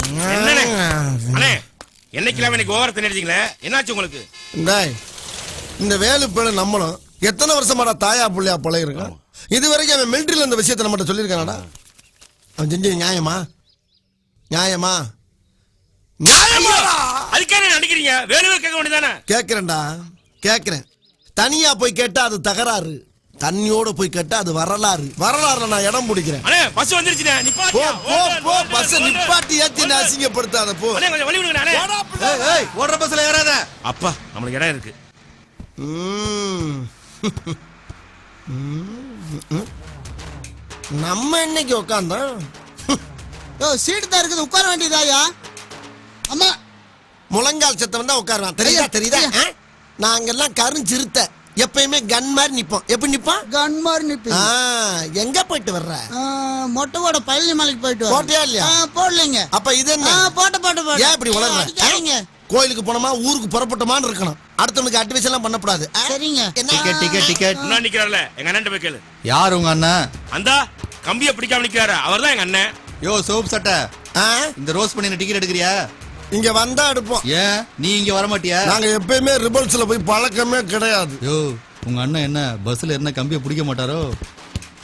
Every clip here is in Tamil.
அண்ணே என்னைக்கெல்லாம் இன்னைக்கு ஓவரத்தை நினைச்சீங்களே, என்னாச்சு உங்களுக்கு? இந்த வேலு பேரு நம்மளும் எத்தனை வருஷமாடா தாயா புள்ளையா பழகிருக்கான். இது வரைக்கும் அவன் மிலிட்டரியில் இந்த விஷயத்தை நம்மகிட்ட சொல்லியிருக்கானடா. அவன் செஞ்சது நியாயமா? நியாயமா? அதுக்கே நினைக்கிறீங்க? வேலுவே கேட்க வேண்டியதானே? கேட்கிறேன்டா, கேட்கிறேன். தனியா போய் கேட்டா அது தகராறு, தண்ணியோட போய் கேட்டா அது வரலாறு. வரலாறுல நான் இடம் பிடிக்கிறேன். அண்ணே பஸ் வந்துருச்சுடா, நிப்பாட்டு. போ போ பஸ் நிப்பாட்டி ஏத்தி அசிங்கப்படுத்தாத போ. அண்ணே கொஞ்சம் வழி விடுங்க அண்ணே. ஏய் ஓடுற பஸ்ல ஏறாத. அப்பா நமக்கு இடம் இருக்கு. நம்ம இன்னைக்கு உட்கார்ந்தோம். சீட்டு தான் இருக்குது, உட்கார வேண்டியதாயா? அம்மா முழங்கால் சத்தம் தான் உட்காருவான். தெரியுதா தெரியுதா? நாங்கெல்லாம் கருஞ்சிருத்த எப்பயுமே கன் மாதிரி நிப்போம். எப்படி நிப்போம்? கன் மாதிரி நிப்பீங்க. எங்க போயிட்டு வர்ற? மொட்டைவோட பழனி மலைக்கு போயிட்டு போட்டியா இல்லையா? போடலைங்க. அப்ப இது என்ன? போட்ட ஏன் இப்படி வளர்ற? கோயிலுக்கு போனோமா ஊருக்கு புறப்பட்டோமான்னு இருக்கணும். அடுத்தவனுக்கு அட்வைஸ் எல்லாம் பண்ணக்கூடாது. சரிங்க. Ticket ticket ticket. நான் நிக்கிறார்ல எங்க அண்ணன் போய் கேளு. யார் உங்க அண்ணன்? அந்த கம்பியை பிடிக்காம நிக்கிறாரு, அவர்தான் எங்க அண்ணன். யோ சோப் சட்டை, இந்த ரோஸ் பண்ணி டிக்கெட் எடுக்கிறியா? இங்க வந்தா எடுப்போம். ஏன் நீ இங்க வர மாட்டியா? நாங்க எப்பயுமே ரிபல்ஸ்ல போய் பழக்கமே கிடையாது. யோ உங்க அண்ணன் என்ன பஸ்ல என்ன கம்பியை பிடிக்க மாட்டாரோ?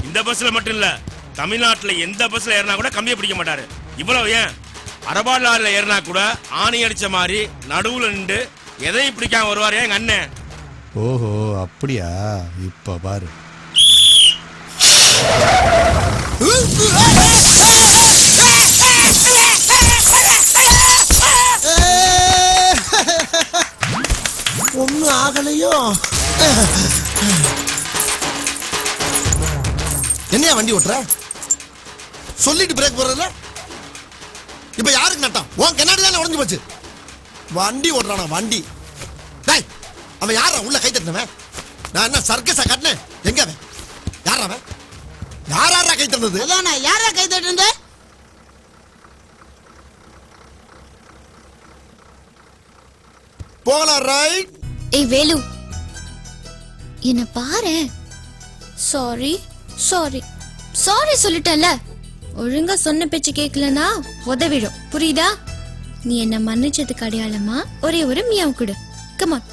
இந்த பஸ்ல மட்டும் இல்ல, தமிழ்நாட்டுல எந்த பஸ்ல ஏறினா கூட கம்பியை பிடிக்க மாட்டாரு. இவ்வளவு ஏன் அரபாடுல ஏறினா கூட ஆணி அடிச்ச மாதிரி நடுவுல நின்று எதையும் பிடிக்காம வருவாரு எங்க அண்ணன். ஓஹோ அப்படியா? இப்ப பாரு. ஒண்ணு ஆகலையோ? என்னையா வண்டி ஓட்டுற? சொல்லிட்டு பிரேக் போடுறதுல இப்ப யாருக்கு நட்டம்? உன் கண்ணாடி தானே உடஞ்சு போச்சு. வண்டி ஓட்டுறானா வண்டி? டேய் அவன் யாரா உள்ள கை தட்டினவன்? நான் என்ன சர்க்கஸா கட்டினேன்? எங்க அவன்? யாரா அவன்? யாரா கை தட்டினது? யாரா கை தட்டுறது? போகலாம் ரைட். ஏய் வேலு என்ன பாரு. சாரி சாரி சாரி சொல்லிட்டல. ஒழுங்கா சொன்ன பேச்சு கேட்கலனா உதவிடும், புரியுதா? நீ என்ன மன்னிச்சதுக்கு அடையாளமா ஒரே ஒரு மியாவ் கொடு. Come on.